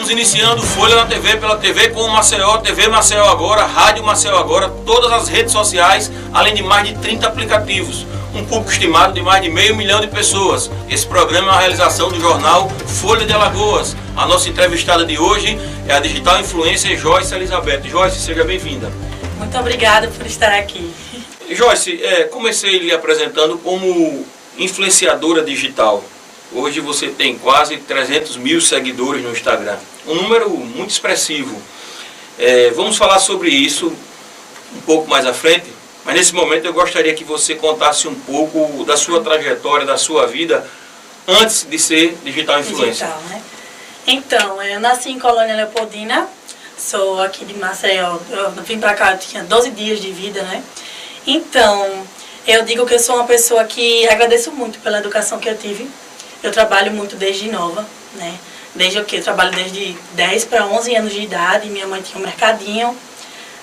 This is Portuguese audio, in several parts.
Estamos iniciando Folha na TV, pela TV com Maceió, TV Maceió Agora, Rádio Maceió Agora, todas as redes sociais, além de mais de 30 aplicativos. Um público estimado de mais de 500 mil de pessoas. Esse programa é uma realização do jornal Folha de Alagoas. A nossa entrevistada de hoje é a digital influencer Joyce Elizabeth. Joyce, seja bem-vinda. Muito obrigada por estar aqui. Joyce, comecei lhe apresentando como influenciadora digital. Hoje você tem quase 300 mil seguidores no Instagram. Um número muito expressivo. Vamos falar sobre isso um pouco mais à frente, mas nesse momento eu gostaria que você contasse um pouco da sua trajetória, da sua vida, antes de ser digital influencer. Digital, né? Então, eu nasci em Colônia Leopoldina, sou aqui de Maceió. Eu vim pra cá, eu tinha 12 dias de vida, né? Então, eu digo que eu sou uma pessoa que agradeço muito pela educação que eu tive. Eu trabalho muito desde nova, né? Desde o que? Eu trabalho desde 10 para 11 anos de idade. Minha mãe tinha um mercadinho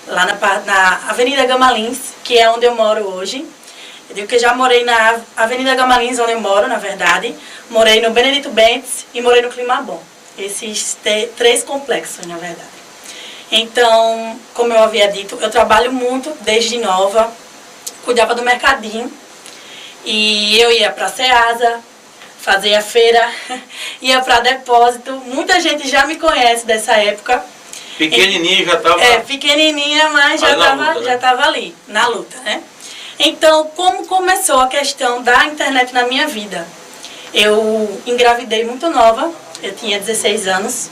lá na Avenida Gamalins, que é onde eu moro hoje. Eu digo que já morei na Avenida Gamalins, onde eu moro, na verdade. Morei no Benedito Bentes e morei no Climabom. Esses três complexos, na verdade. Então, como eu havia dito, eu trabalho muito desde nova. Cuidava do mercadinho. E eu ia para a Ceasa, fazia feira, ia para depósito. Muita gente já me conhece dessa época. Pequenininha já estava... pequenininha, mas já estava ali, na luta, né? Então, como começou a questão da internet na minha vida? Eu engravidei muito nova, eu tinha 16 anos.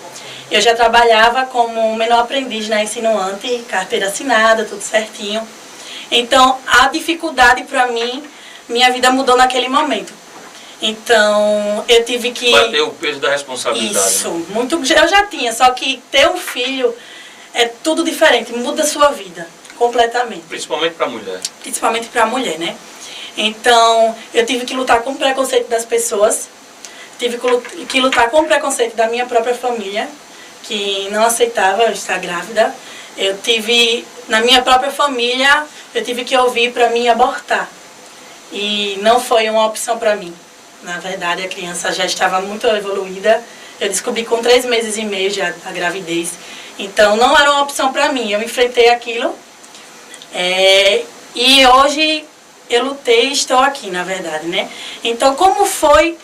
Eu já trabalhava como menor aprendiz na Insinuante, carteira assinada, tudo certinho. Então, a dificuldade para mim, minha vida mudou naquele momento. Então, eu tive que... Bater o peso da responsabilidade. Isso, né? muito. Eu já tinha, só que ter um filho é tudo diferente, muda a sua vida completamente. Principalmente para a mulher. Principalmente para a mulher, né? Então, eu tive que lutar com o preconceito das pessoas, tive que lutar com o preconceito da minha própria família, que não aceitava eu estar grávida. Na minha própria família, eu tive que ouvir para mim abortar. E não foi uma opção para mim. Na verdade, a criança já estava muito evoluída. Eu descobri com 3 meses e meio já a gravidez. Então, não era uma opção para mim. Eu enfrentei aquilo. E hoje eu lutei e estou aqui, na verdade, né? Então, como foi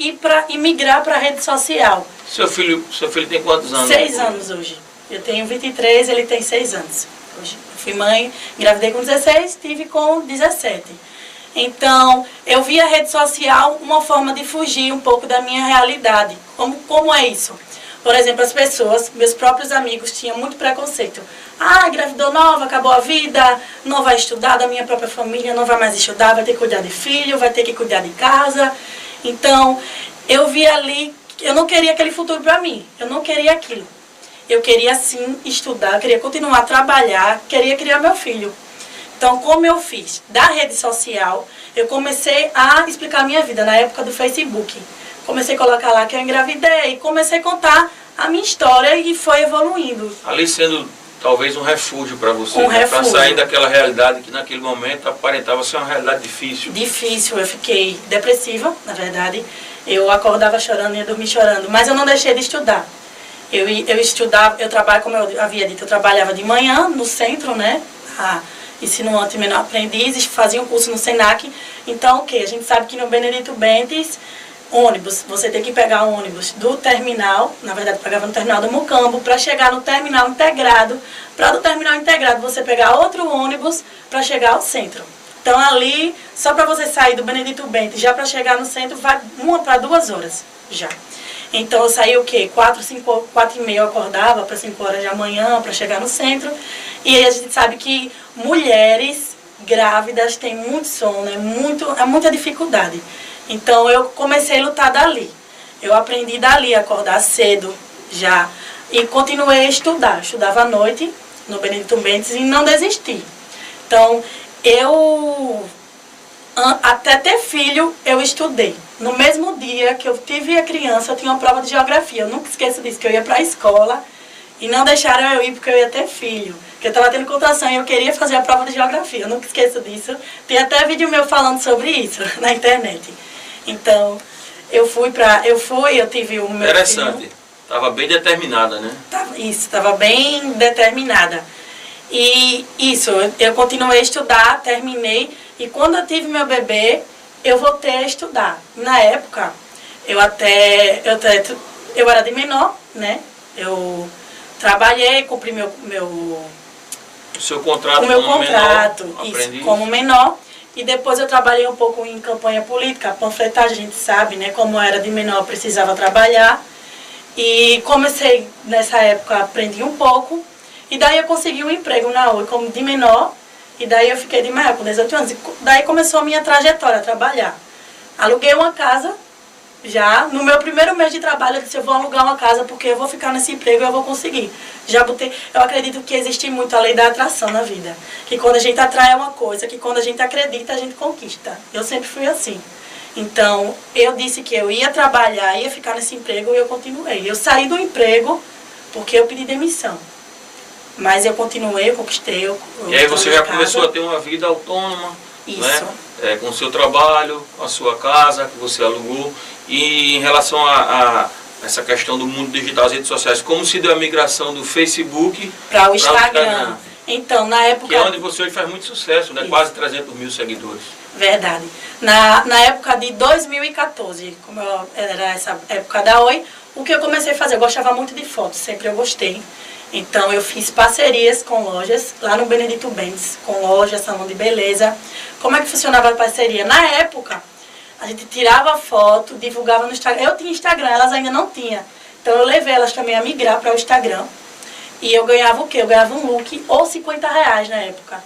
migrar para a rede social? Seu filho tem quantos anos? 6 anos hoje. Eu tenho 23, ele tem 6 anos. Hoje eu fui mãe, engravidei com 16, tive com 17. Então, eu vi a rede social uma forma de fugir um pouco da minha realidade. Como é isso? Por exemplo, as pessoas, meus próprios amigos, tinham muito preconceito. Ah, engravidou nova, acabou a vida, não vai estudar, da minha própria família, não vai mais estudar, vai ter que cuidar de filho, vai ter que cuidar de casa. Então, eu vi ali, eu não queria aquele futuro para mim, eu não queria aquilo. Eu queria, sim, estudar, queria continuar a trabalhar, queria criar meu filho. Então, como eu fiz da rede social, eu comecei a explicar a minha vida na época do Facebook. Comecei a colocar lá que eu engravidei, comecei a contar a minha história e foi evoluindo. Ali sendo talvez um refúgio para você, Um refúgio. Para sair daquela realidade que naquele momento aparentava ser uma realidade difícil. Difícil, eu fiquei depressiva, na verdade. Eu acordava chorando e ia dormir chorando, mas eu não deixei de estudar. Eu estudava, como eu havia dito, eu trabalhava de manhã no centro, né? Insinuante menor aprendiz, fazia um curso no Senac. Então, o que? A gente sabe que no Benedito Bentes, ônibus, você tem que pegar um ônibus do terminal, na verdade, pegava no terminal do Mucambo, para chegar no terminal integrado. Para do terminal integrado, você pegar outro ônibus para chegar ao centro. Então, ali, só para você sair do Benedito Bentes, já para chegar no centro, vai 1 para 2 horas já. Então, eu saí o quê? 4h30 eu acordava para 5 horas da manhã para chegar no centro. E aí a gente sabe que mulheres grávidas têm muito sono, muita dificuldade. Então, eu comecei a lutar dali. Eu aprendi dali a acordar cedo já. E continuei a estudar. Eu estudava à noite no Benedito Bentes e não desisti. Então, até ter filho, eu estudei. No mesmo dia que eu tive a criança, eu tinha uma prova de geografia. Eu nunca esqueço disso, que eu ia para a escola e não deixaram eu ir porque eu ia ter filho. Porque eu estava tendo contração e eu queria fazer a prova de geografia. Eu nunca esqueço disso. Tem até vídeo meu falando sobre isso na internet. Então, eu tive o meu Interessante. filho. Estava bem determinada, né? Estava bem determinada. E isso, eu continuei a estudar, terminei, e quando eu tive meu bebê, eu voltei a estudar. Na época, eu era de menor, né? Eu trabalhei, cumpri o seu contrato o meu como contrato, menor, isso, como menor. E depois eu trabalhei um pouco em campanha política, panfletagem, a gente sabe, né? Como era de menor, eu precisava trabalhar. E comecei, nessa época, aprendi um pouco. E daí eu consegui um emprego na Oi como de menor. E daí eu fiquei de maior, com 18 anos. E daí começou a minha trajetória, a trabalhar. Aluguei uma casa, já. No meu primeiro mês de trabalho, eu disse, eu vou alugar uma casa porque eu vou ficar nesse emprego e eu vou conseguir. Já botei. Eu acredito que existe muito a lei da atração na vida. Que quando a gente atrai uma coisa, que quando a gente acredita, a gente conquista. Eu sempre fui assim. Então, eu disse que eu ia trabalhar, ia ficar nesse emprego e eu continuei. Eu saí do emprego porque eu pedi demissão. Mas eu continuei, eu conquistei. E aí você já começou a ter uma vida autônoma, isso, né? Com o seu trabalho, a sua casa que você alugou. E em relação a essa questão do mundo digital, as redes sociais, como se deu a migração do Facebook para o Instagram? Então, na época... Que é onde você hoje faz muito sucesso, né? Isso. Quase 300 mil seguidores. Verdade. Na época de 2014, como era essa época da Oi, o que eu comecei a fazer? Eu gostava muito de fotos, sempre eu gostei. Então eu fiz parcerias com lojas, lá no Benedito Bentes, com lojas, salão de beleza. Como é que funcionava a parceria? Na época, a gente tirava foto, divulgava no Instagram. Eu tinha Instagram, elas ainda não tinham. Então eu levei elas também a migrar para o Instagram. E eu ganhava o quê? Eu ganhava um look ou R$50 na época.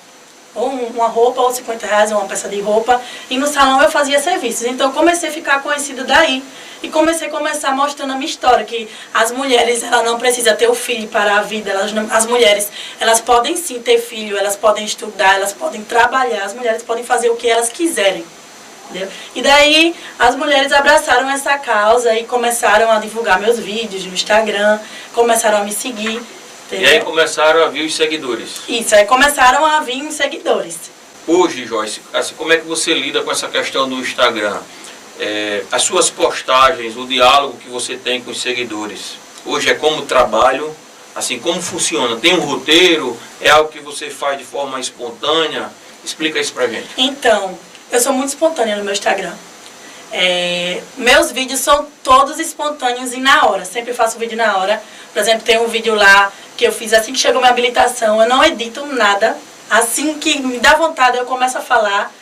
Ou uma roupa, ou R$50, ou uma peça de roupa. E no salão eu fazia serviços. Então eu comecei a ficar conhecida daí. E comecei a começar mostrando a minha história, que as mulheres, ela não precisa ter o filho para a vida. As mulheres, elas podem sim ter filho, elas podem estudar, elas podem trabalhar, as mulheres podem fazer o que elas quiserem. Entendeu? E daí as mulheres abraçaram essa causa e começaram a divulgar meus vídeos no Instagram, começaram a me seguir. Entendeu? E aí começaram a vir os seguidores. Isso, aí começaram a vir os seguidores. Hoje, Joyce, assim, como é que você lida com essa questão do Instagram? As suas postagens, o diálogo que você tem com os seguidores, hoje é como trabalho, assim, como funciona? Tem um roteiro? É algo que você faz de forma espontânea? Explica isso pra gente. Então, eu sou muito espontânea no meu Instagram. Meus vídeos são todos espontâneos e na hora, sempre faço vídeo na hora. Por exemplo, tem um vídeo lá que eu fiz assim que chegou minha habilitação, eu não edito nada, assim que me dá vontade eu começo a falar.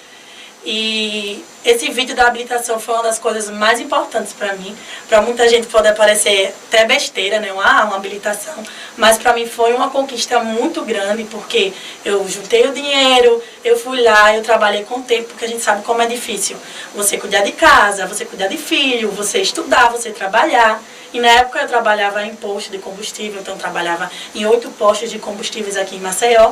E esse vídeo da habilitação foi uma das coisas mais importantes para mim. Para muita gente pode parecer até besteira, né? Uma habilitação. Mas para mim foi uma conquista muito grande, porque eu juntei o dinheiro, eu fui lá, eu trabalhei com o tempo, porque a gente sabe como é difícil. Você cuidar de casa, você cuidar de filho, você estudar, você trabalhar. E na época eu trabalhava em posto de combustível, então eu trabalhava em 8 postos de combustíveis aqui em Maceió.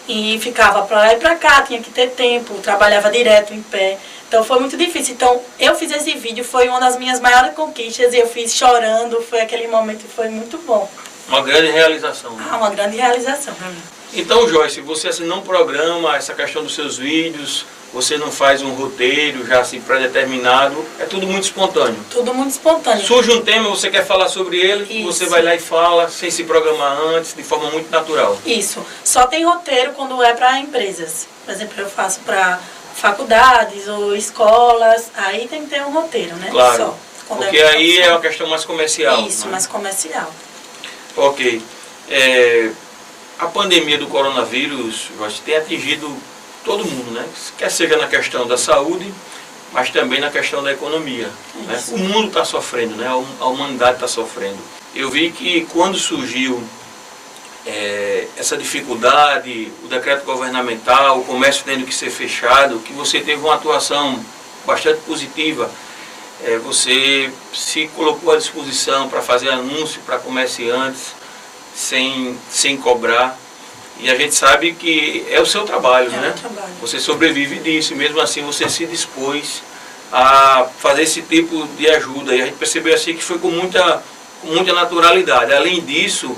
E ficava para lá e para cá, tinha que ter tempo, trabalhava direto em pé. Então foi muito difícil. Então eu fiz esse vídeo, foi uma das minhas maiores conquistas e eu fiz chorando, foi aquele momento que foi muito bom. Uma grande realização. Né? Uma grande realização para mim. Então, Joyce, você assim não programa essa questão dos seus vídeos, você não faz um roteiro já assim pré-determinado, é tudo muito espontâneo. Tudo muito espontâneo. Surge um tema, você quer falar sobre ele, Isso. Você vai lá e fala, sem se programar antes, de forma muito natural. Isso. Só tem roteiro quando é para empresas. Por exemplo, eu faço para faculdades ou escolas, aí tem que ter um roteiro, né? Claro, só. porque aí é uma questão mais comercial. Isso, né? mais comercial. Ok. A pandemia do coronavírus, Joyce, tem atingido todo mundo, né? Quer seja na questão da saúde, mas também na questão da economia. Né? O mundo está sofrendo, né? A humanidade está sofrendo. Eu vi que quando surgiu essa dificuldade, o decreto governamental, o comércio tendo que ser fechado, que você teve uma atuação bastante positiva. Você se colocou à disposição para fazer anúncio para comerciantes sem cobrar. E a gente sabe que é o seu trabalho, né? Trabalho. Você sobrevive disso e mesmo assim você se dispôs a fazer esse tipo de ajuda. E a gente percebeu assim que foi com muita naturalidade. Além disso,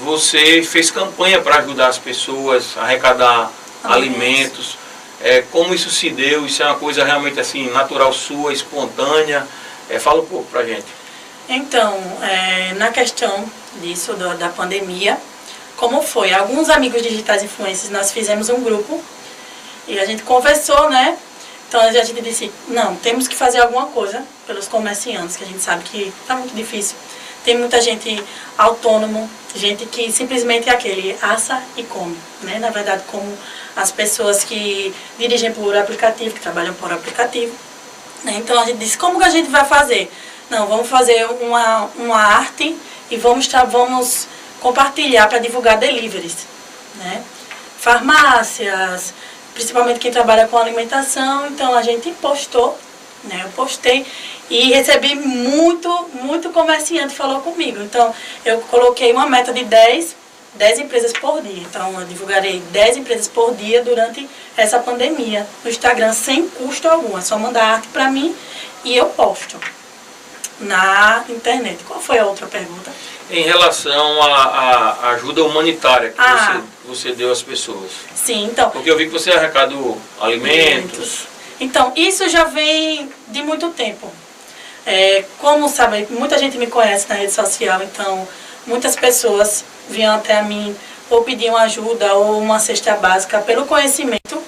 você fez campanha para ajudar as pessoas, arrecadar alimentos. Como isso se deu? Isso é uma coisa realmente assim natural sua, espontânea? Fala um pouco pra gente. Então, na questão disso, da pandemia, como foi? Alguns amigos digitais influencers, nós fizemos um grupo e a gente conversou, né? Então a gente disse, não, temos que fazer alguma coisa pelos comerciantes, que a gente sabe que está muito difícil. Tem muita gente autônomo, gente que simplesmente é aquele assa e come, né? Na verdade, como as pessoas que dirigem por aplicativo, que trabalham por aplicativo, né? Então a gente disse, como que a gente vai fazer? Não, vamos fazer uma arte e vamos compartilhar para divulgar deliveries, né? Farmácias, principalmente quem trabalha com alimentação. Então a gente postou, né? Eu postei e recebi muito comerciante falou comigo. Então eu coloquei uma meta de 10 empresas por dia. Então eu divulgarei 10 empresas por dia durante essa pandemia no Instagram sem custo algum. É só mandar arte para mim e eu posto na internet. Qual foi a outra pergunta? Em relação à ajuda humanitária que você deu às pessoas. Sim, então. Porque eu vi que você arrecadou alimentos. Então, isso já vem de muito tempo. Como sabe, muita gente me conhece na rede social, então muitas pessoas vinham até a mim ou pediam ajuda ou uma cesta básica pelo conhecimento.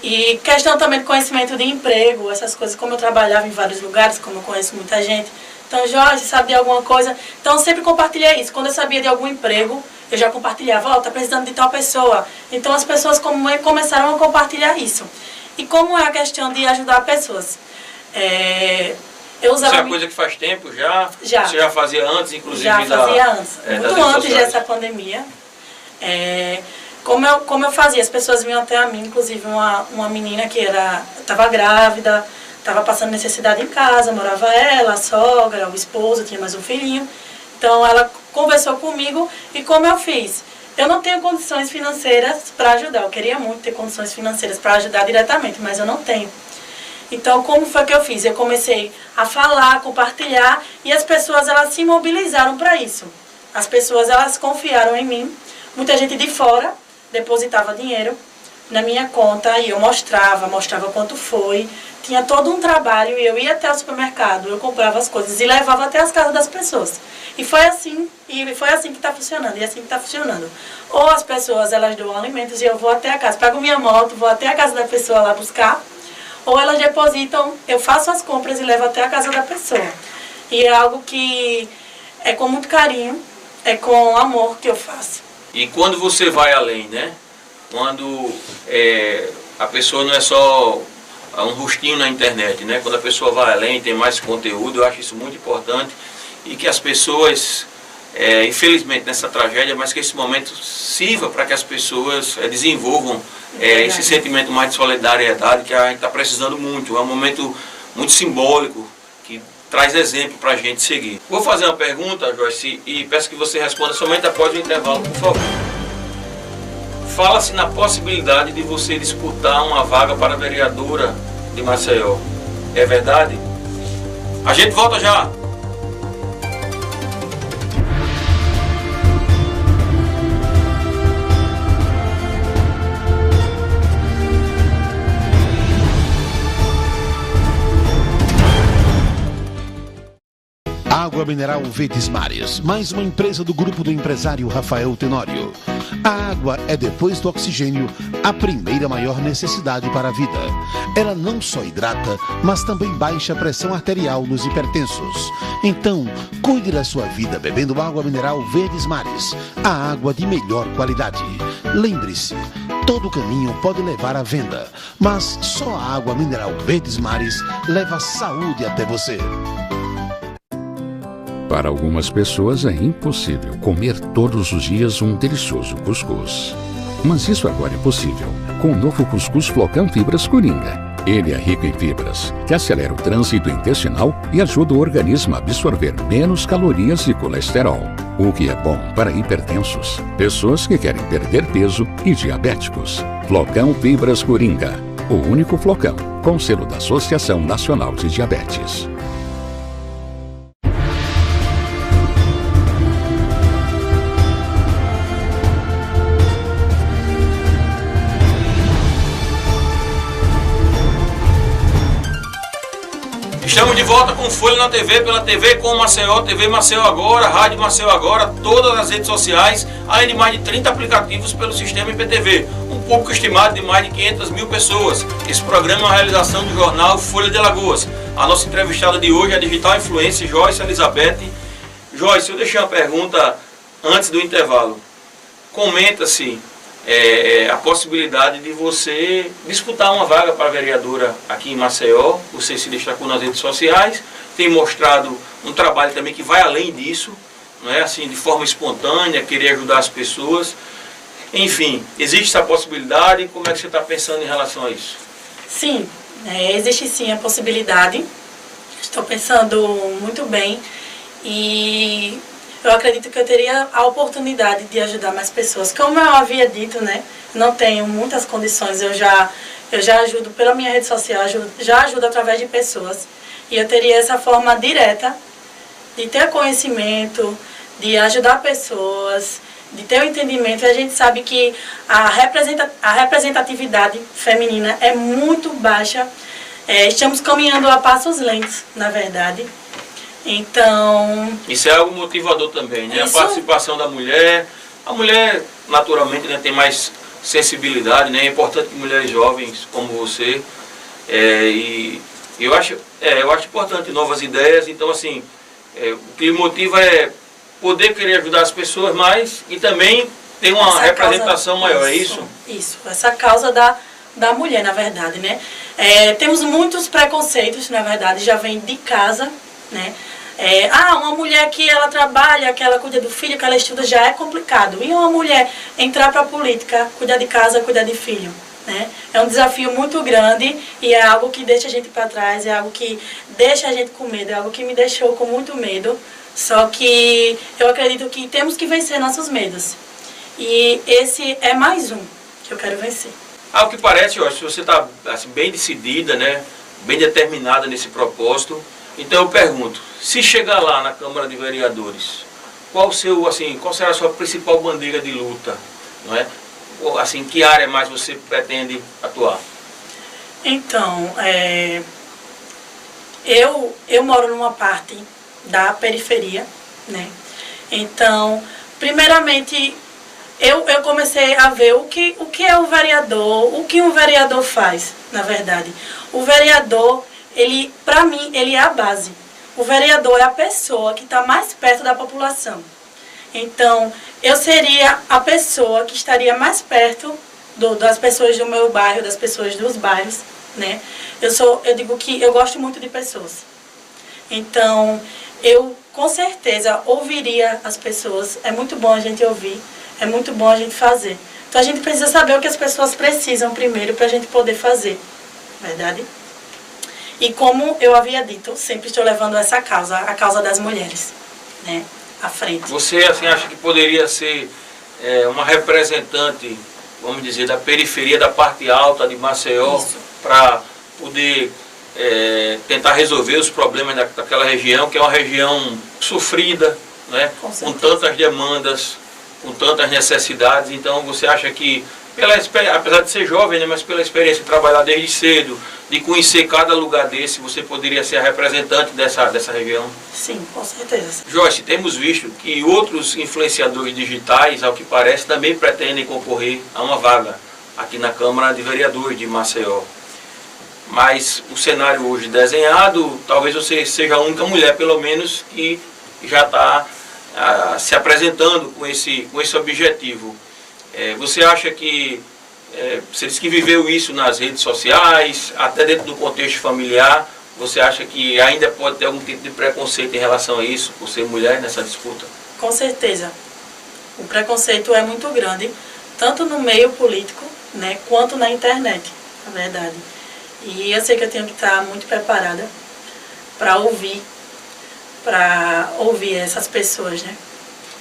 E questão também de conhecimento de emprego, essas coisas, como eu trabalhava em vários lugares, como eu conheço muita gente. Então, Jorge, sabe de alguma coisa? Então, eu sempre compartilhei isso. Quando eu sabia de algum emprego, eu já compartilhava, tá precisando de tal pessoa. Então, as pessoas começaram a compartilhar isso. E como é a questão de ajudar pessoas? Eu usava... Isso é uma coisa que faz tempo já? Já. Você já fazia antes, inclusive? Já fazia antes. Muito antes dessa pandemia. Como eu fazia, as pessoas vinham até a mim, inclusive uma menina que estava grávida, estava passando necessidade em casa, morava ela, a sogra, o esposo, tinha mais um filhinho. Então ela conversou comigo e como eu fiz? Eu não tenho condições financeiras para ajudar, eu queria muito ter condições financeiras para ajudar diretamente, mas eu não tenho. Então como foi que eu fiz? Eu comecei a falar, compartilhar e as pessoas elas se mobilizaram para isso. As pessoas elas confiaram em mim, muita gente de fora depositava dinheiro na minha conta e eu mostrava quanto foi. Tinha todo um trabalho e eu ia até o supermercado, eu comprava as coisas e levava até as casas das pessoas. E foi assim que está funcionando, e é assim que está funcionando. Ou as pessoas elas doam alimentos e eu vou até a casa, pego minha moto, vou até a casa da pessoa lá buscar, ou elas depositam, eu faço as compras e levo até a casa da pessoa. E é algo que é com muito carinho, é com amor que eu faço. E quando você vai além, né? Quando a pessoa não é só um rostinho na internet, né? Quando a pessoa vai além, tem mais conteúdo, eu acho isso muito importante. E que as pessoas, infelizmente nessa tragédia, mas que esse momento sirva para que as pessoas desenvolvam esse sentimento mais de solidariedade que a gente está precisando muito. É um momento muito simbólico, que traz exemplo para a gente seguir. Vou fazer uma pergunta, Joyce, e peço que você responda somente após o intervalo, por favor. Fala-se na possibilidade de você disputar uma vaga para vereadora de Maceió. É verdade? A gente volta já! Água mineral Verdes Mares, mais uma empresa do grupo do empresário Rafael Tenório. A água é, depois do oxigênio, a primeira maior necessidade para a vida. Ela não só hidrata, mas também baixa a pressão arterial nos hipertensos. Então, cuide da sua vida bebendo água mineral Verdes Mares, a água de melhor qualidade. Lembre-se, todo caminho pode levar à venda, mas só a água mineral Verdes Mares leva saúde até você. Para algumas pessoas é impossível comer todos os dias um delicioso cuscuz. Mas isso agora é possível com o novo cuscuz Flocão Fibras Coringa. Ele é rico em fibras, que acelera o trânsito intestinal e ajuda o organismo a absorver menos calorias e colesterol, o que é bom para hipertensos, pessoas que querem perder peso e diabéticos. Flocão Fibras Coringa, o único flocão com selo da Associação Nacional de Diabetes. Estamos de volta com Folha na TV, pela TV com Maceió, TV Maceió Agora, Rádio Maceió Agora, todas as redes sociais, além de mais de 30 aplicativos pelo sistema IPTV. Um público estimado de mais de 500 mil pessoas. Esse programa é uma realização do jornal Folha de Alagoas. A nossa entrevistada de hoje é a digital influencer Joyce Elizabeth. Joyce, eu deixei uma pergunta antes do intervalo. Comenta-se a possibilidade de você disputar uma vaga para vereadora aqui em Maceió. Você se destacou nas redes sociais, tem mostrado um trabalho também que vai além disso, não é assim, de forma espontânea, querer ajudar as pessoas. Enfim, existe essa possibilidade? Como é que você está pensando em relação a isso? Sim, existe sim a possibilidade. Estou pensando muito bem e eu acredito que eu teria a oportunidade de ajudar mais pessoas. Como eu havia dito, né, não tenho muitas condições, eu já ajudo pela minha rede social, já ajudo através de pessoas. E eu teria essa forma direta de ter conhecimento, de ajudar pessoas, de ter o entendimento. E a gente sabe que a representatividade feminina é muito baixa. Estamos caminhando a passos lentos, na verdade. Então... Isso é algo motivador também, né? Isso... A participação da mulher. A mulher, naturalmente, né, tem mais sensibilidade, né? É importante que mulheres jovens como você... e eu acho importante novas ideias. Então, assim, o que me motiva é poder querer ajudar as pessoas mais e também ter uma essa representação causa, maior, é isso? Isso, essa causa da mulher, na verdade, né? Temos muitos preconceitos, na verdade, já vem de casa, né? Uma mulher que ela trabalha, que ela cuida do filho, que ela estuda, já é complicado. E uma mulher entrar para a política, cuidar de casa, cuidar de filho, né? É um desafio muito grande e é algo que deixa a gente para trás, é algo que deixa a gente com medo, é algo que me deixou com muito medo. Só que eu acredito que temos que vencer nossos medos. E esse é mais um que eu quero vencer. Ao que parece, se você está assim, bem decidida, né, bem determinada nesse propósito, então eu pergunto, se chegar lá na Câmara de Vereadores, qual será a sua principal bandeira de luta? Não é? Assim, que área mais você pretende atuar? Então, eu moro numa parte da periferia, né? Então, primeiramente, eu comecei a ver o que é o vereador, o que um vereador faz, na verdade. O vereador, para mim, ele é a base. O vereador é a pessoa que está mais perto da população. Então, eu seria a pessoa que estaria mais perto das pessoas do meu bairro, das pessoas dos bairros, né? Eu digo que eu gosto muito de pessoas. Então, eu com certeza ouviria as pessoas. É muito bom a gente ouvir, é muito bom a gente fazer. Então, a gente precisa saber o que as pessoas precisam primeiro para a gente poder fazer, verdade? E como eu havia dito, sempre estou levando essa causa, a causa das mulheres, né, à frente. Você assim, acha que poderia ser uma representante, vamos dizer, da periferia, da parte alta de Maceió, para poder tentar resolver os problemas daquela região, que é uma região sofrida, né, com tantas demandas, com tantas necessidades? Então você acha que, apesar de ser jovem, né, mas pela experiência de trabalhar desde cedo, de conhecer cada lugar desse, você poderia ser a representante dessa região? Sim, com certeza. Joyce, temos visto que outros influenciadores digitais, ao que parece, também pretendem concorrer a uma vaga aqui na Câmara de Vereadores de Maceió. Mas o cenário hoje desenhado, talvez você seja a única mulher, pelo menos, que já está se apresentando com esse objetivo. Você acha que, você disse que viveu isso nas redes sociais, até dentro do contexto familiar, você acha que ainda pode ter algum tipo de preconceito em relação a isso, por ser mulher nessa disputa? Com certeza. O preconceito é muito grande, tanto no meio político, né, quanto na internet, na verdade. E eu sei que eu tenho que estar muito preparada para ouvir essas pessoas, né?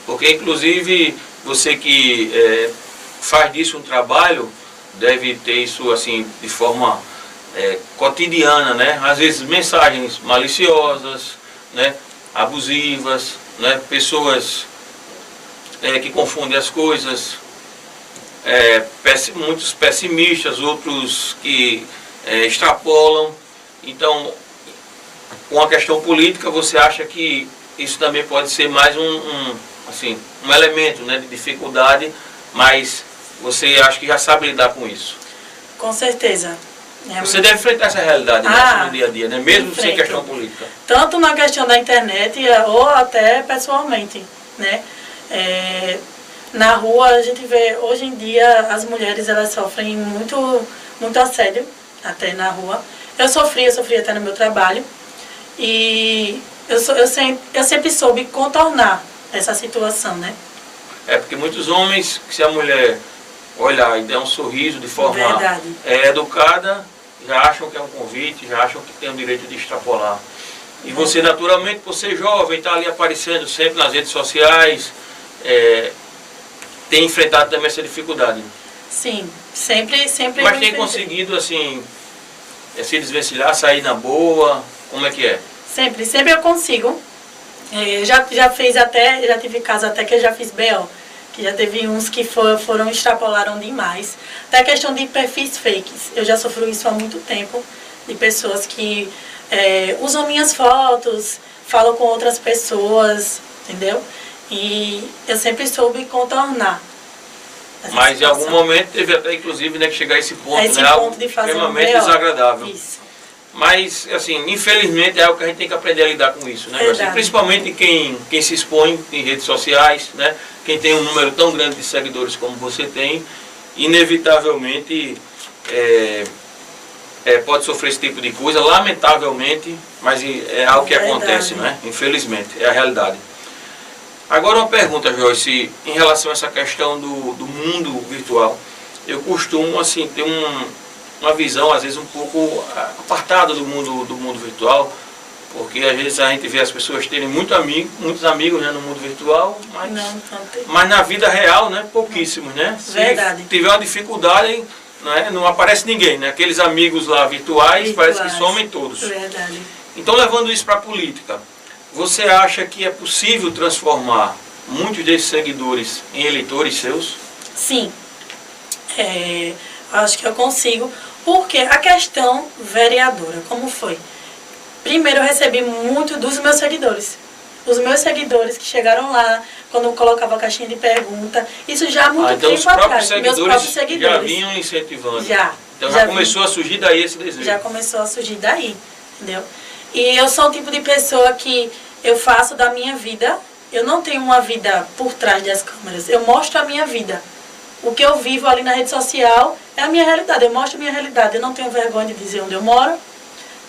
Porque, inclusive, você que faz disso um trabalho, deve ter isso assim de forma cotidiana, né? Às vezes mensagens maliciosas, né? Abusivas, né? Pessoas que confundem as coisas, muitos pessimistas, outros que extrapolam. Então, com a questão política, você acha que isso também pode ser mais assim, um elemento, né, de dificuldade, mas você acha que já sabe lidar com isso? Com certeza. Você deve enfrentar essa realidade, né, no dia a dia, né? Mesmo sem questão política. Tanto na questão da internet ou até pessoalmente, né? Na rua a gente vê, hoje em dia as mulheres elas sofrem muito assédio, até na rua. Eu sofri até no meu trabalho e eu sempre soube contornar essa situação, né? Porque muitos homens, se a mulher olhar e der um sorriso de forma educada, já acham que é um convite, já acham que tem o direito de extrapolar. E você, naturalmente, por ser jovem, está ali aparecendo sempre nas redes sociais, tem enfrentado também essa dificuldade. Sim, sempre. Mas tem conseguido, assim, se desvencilhar, sair na boa, como é que é? Sempre eu consigo. Já tive casos até que eu já fiz BO, que já teve uns que extrapolaram demais. Até a questão de perfis fakes, eu já sofro isso há muito tempo, de pessoas que usam minhas fotos, falam com outras pessoas, entendeu? E eu sempre soube contornar. Mas em algum momento teve até, inclusive, né, que chegar a esse ponto, esse né? Ponto de fazer extremamente desagradável. Isso. Mas, assim, infelizmente é algo que a gente tem que aprender a lidar com isso, né? Assim, principalmente quem se expõe em redes sociais, né? Quem tem um número tão grande de seguidores como você tem, inevitavelmente pode sofrer esse tipo de coisa, lamentavelmente, mas é algo que acontece, né? Infelizmente, é a realidade. Agora uma pergunta, Joyce, em relação a essa questão do mundo virtual. Eu costumo, assim, ter uma visão, às vezes, um pouco apartada do mundo virtual, porque às vezes a gente vê as pessoas terem muitos amigos, né, no mundo virtual, mas na vida real, né, pouquíssimos, né? Verdade. Se tiver uma dificuldade, né, não aparece ninguém, né? Aqueles amigos lá virtuais parece que somem todos. Verdade. Então, levando isso para a política, você acha que é possível transformar muitos desses seguidores em eleitores seus? Sim. Acho que eu consigo, porque a questão vereadora, como foi? Primeiro eu recebi muito dos meus seguidores. Os meus seguidores que chegaram lá, quando eu colocava a caixinha de pergunta, isso já há muito então tempo atrás. Meus próprios seguidores já vinham incentivando. Então já começou a surgir daí esse desejo. Já começou a surgir daí, entendeu? E eu sou o tipo de pessoa que eu faço da minha vida, eu não tenho uma vida por trás das câmeras, eu mostro a minha vida. O que eu vivo ali na rede social é a minha realidade, eu mostro a minha realidade. Eu não tenho vergonha de dizer onde eu moro,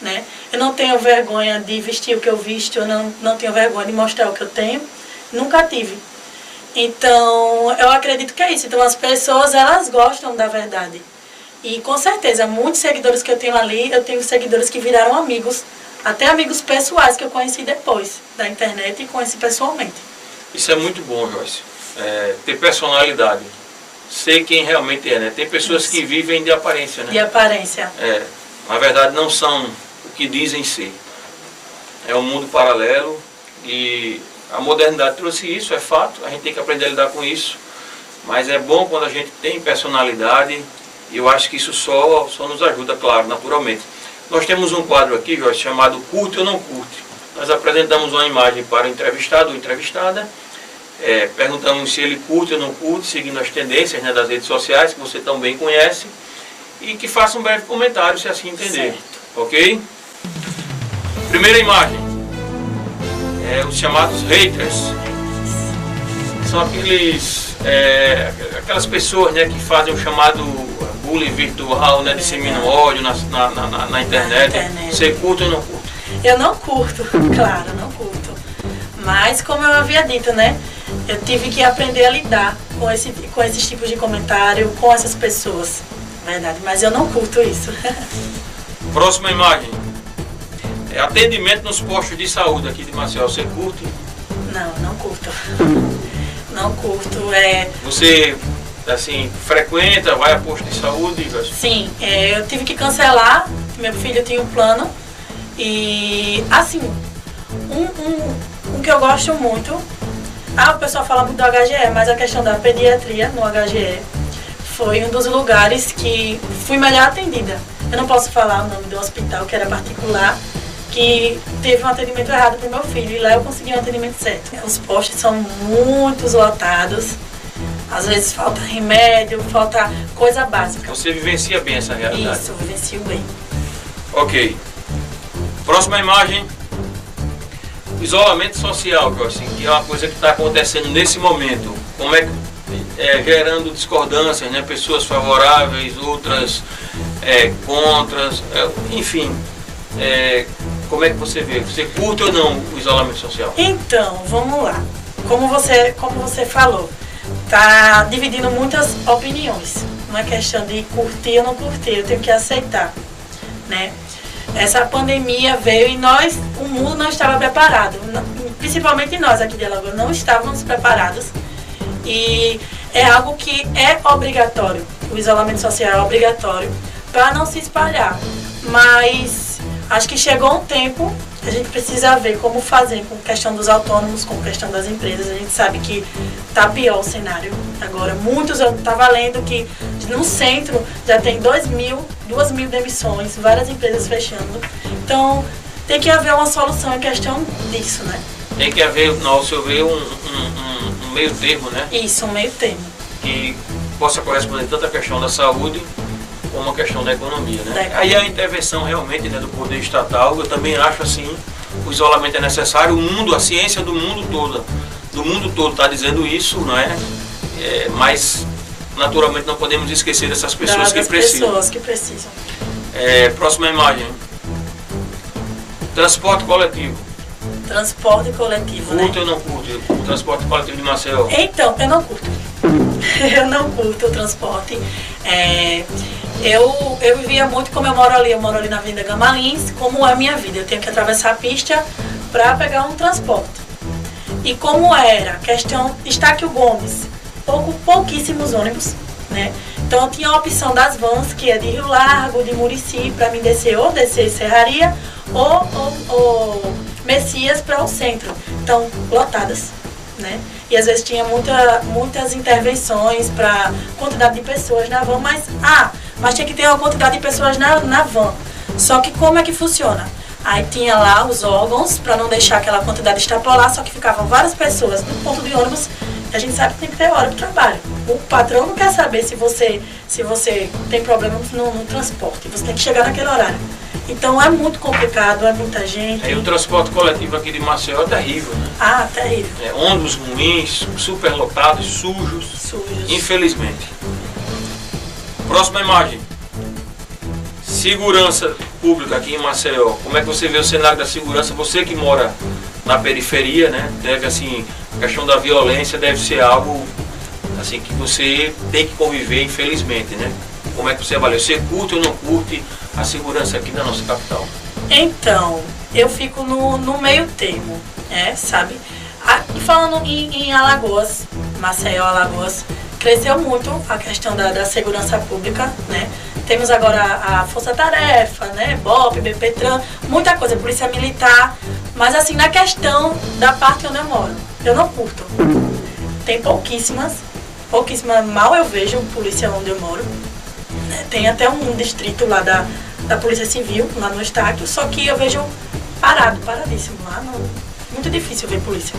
né? Eu não tenho vergonha de vestir o que eu visto, eu não tenho vergonha de mostrar o que eu tenho, nunca tive. Então, eu acredito que é isso. Então, as pessoas, elas gostam da verdade. E, com certeza, muitos seguidores que eu tenho ali, eu tenho seguidores que viraram amigos, até amigos pessoais que eu conheci depois da internet e conheci pessoalmente. Isso é muito bom, Joyce. Ter personalidade. Ser quem realmente é, né? Tem pessoas que vivem de aparência, né? De aparência. Na verdade não são o que dizem ser. É um mundo paralelo e a modernidade trouxe isso, é fato. A gente tem que aprender a lidar com isso. Mas é bom quando a gente tem personalidade e eu acho que isso só nos ajuda, claro, naturalmente. Nós temos um quadro aqui, Jorge, chamado Curte ou Não Curte. Nós apresentamos uma imagem para o entrevistado ou entrevistada. Perguntamos se ele curte ou não curte, seguindo as tendências, né, das redes sociais, que você tão bem conhece, e que faça um breve comentário, se assim entender. Certo. Ok? Primeira imagem. Os chamados haters. São aquelas pessoas, né, que fazem o chamado bullying virtual, né, disseminam ódio na internet. Você curte ou não curte? Eu não curto, claro, não curto. Mas, como eu havia dito, né? Eu tive que aprender a lidar com esses tipos de comentário, com essas pessoas. Verdade, mas eu não curto isso. Próxima imagem. Atendimento nos postos de saúde aqui de Maceió. Você curte? Não curto. Não curto. Você, assim, frequenta, vai a posto de saúde? Sim, eu tive que cancelar. Meu filho tinha um plano. E, assim, um que eu gosto muito, o pessoal fala muito do HGE, mas a questão da pediatria no HGE foi um dos lugares que fui melhor atendida. Eu não posso falar o nome do hospital, que era particular, que teve um atendimento errado para o meu filho e lá eu consegui um atendimento certo. Os postos são muito lotados, às vezes falta remédio, falta coisa básica. Você vivencia bem essa realidade? Isso, eu vivencio bem. Ok. Próxima imagem. O isolamento social, assim, que é uma coisa que está acontecendo nesse momento. Como é que gerando discordâncias, né? Pessoas favoráveis, outras contras, enfim. Como é que você vê? Você curte ou não o isolamento social? Então, vamos lá. Como você falou, tá dividindo muitas opiniões. Não é questão de curtir ou não curtir, eu tenho que aceitar, né? Essa pandemia veio e o mundo não estava preparado. Principalmente nós aqui de Alagoas não estávamos preparados. E é algo que é obrigatório. O isolamento social é obrigatório para não se espalhar. Mas acho que chegou um tempo que a gente precisa ver como fazer com a questão dos autônomos, com a questão das empresas. A gente sabe que está pior o cenário agora. Eu estava lendo que no centro já tem 2.000 demissões, várias empresas fechando. Então tem que haver uma solução em questão disso, né? Tem que haver, ao seu ver, um meio termo, né? Isso, um meio termo. Que possa corresponder tanto à questão da saúde como à questão da economia, né? Aí a intervenção realmente, né, do poder estatal, eu também acho assim, o isolamento é necessário, a ciência do mundo todo está dizendo isso, não é? Mas naturalmente não podemos esquecer dessas pessoas que precisam. Próxima imagem. Transporte coletivo. Transporte coletivo, curto ou não curto o transporte coletivo de Maceió? Então, eu não curto. Eu não curto o transporte. Eu vivia muito, como eu moro ali na Avenida Gamalins, como é a minha vida. Eu tenho que atravessar a pista para pegar um transporte. E como era a questão, Estáquio Gomes, pouquíssimos ônibus, né? Então eu tinha a opção das vans, que é de Rio Largo, de Murici, para mim descer Serraria, ou Messias para o centro. Então, lotadas, né? E às vezes tinha muitas intervenções para quantidade de pessoas na van, mas tinha que ter uma quantidade de pessoas na van. Só que como é que funciona? Aí tinha lá os órgãos para não deixar aquela quantidade extrapolar, só que ficavam várias pessoas no ponto de ônibus. A gente sabe que tem que ter hora para o trabalho. O patrão não quer saber se você tem problema no transporte. Você tem que chegar naquele horário. Então é muito complicado, é muita gente. E o transporte coletivo aqui de Maceió é terrível, né? Terrível. Ônibus ruins, superlotados, sujos. Infelizmente. Próxima imagem. Segurança pública aqui em Maceió. Como é que você vê o cenário da segurança? Você que mora na periferia, né? A questão da violência deve ser algo assim que você tem que conviver, infelizmente, né? Como é que você avalia? Você curte ou não curte a segurança aqui da nossa capital? Então, eu fico no meio termo, sabe? Falando em Alagoas, Maceió, Alagoas, cresceu muito a questão da segurança pública, né? Temos agora a Força Tarefa, né? BOP, BPTran, muita coisa, Polícia Militar, mas assim, na questão da parte onde eu moro, eu não curto. Tem pouquíssimas, mal eu vejo polícia onde eu moro. Tem até um distrito lá da Polícia Civil, lá no Estáquio, só que eu vejo paradíssimo lá, muito difícil ver polícia.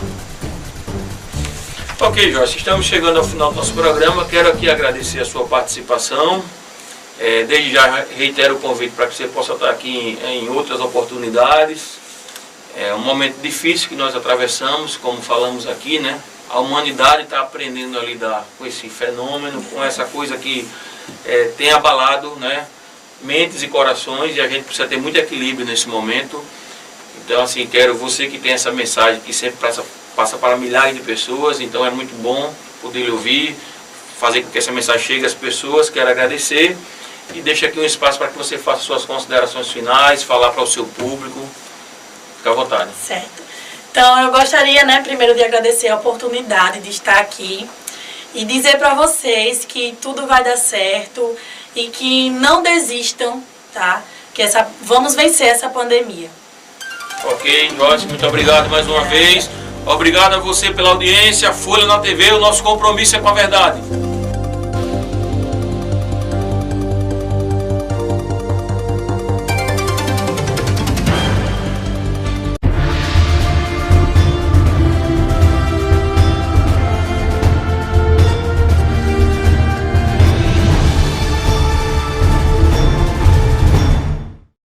Ok, Joyce, estamos chegando ao final do nosso programa. Quero aqui agradecer a sua participação. Desde já reitero o convite para que você possa estar aqui em outras oportunidades. É um momento difícil que nós atravessamos, como falamos aqui, né? A humanidade está aprendendo a lidar com esse fenômeno, com essa coisa que tem abalado, né, mentes e corações, e a gente precisa ter muito equilíbrio nesse momento. Então, assim, quero você que tem essa mensagem que sempre passa para milhares de pessoas, então é muito bom poder lhe ouvir, fazer com que essa mensagem chegue às pessoas. Quero agradecer e deixo aqui um espaço para que você faça suas considerações finais, falar para o seu público. Fique à vontade. Certo. Então, eu gostaria, né, primeiro de agradecer a oportunidade de estar aqui e dizer para vocês que tudo vai dar certo e que não desistam, tá? Vamos vencer essa pandemia. Ok, Joyce, muito obrigado mais uma vez. Obrigado a você pela audiência. Folha na TV, o nosso compromisso é com a verdade.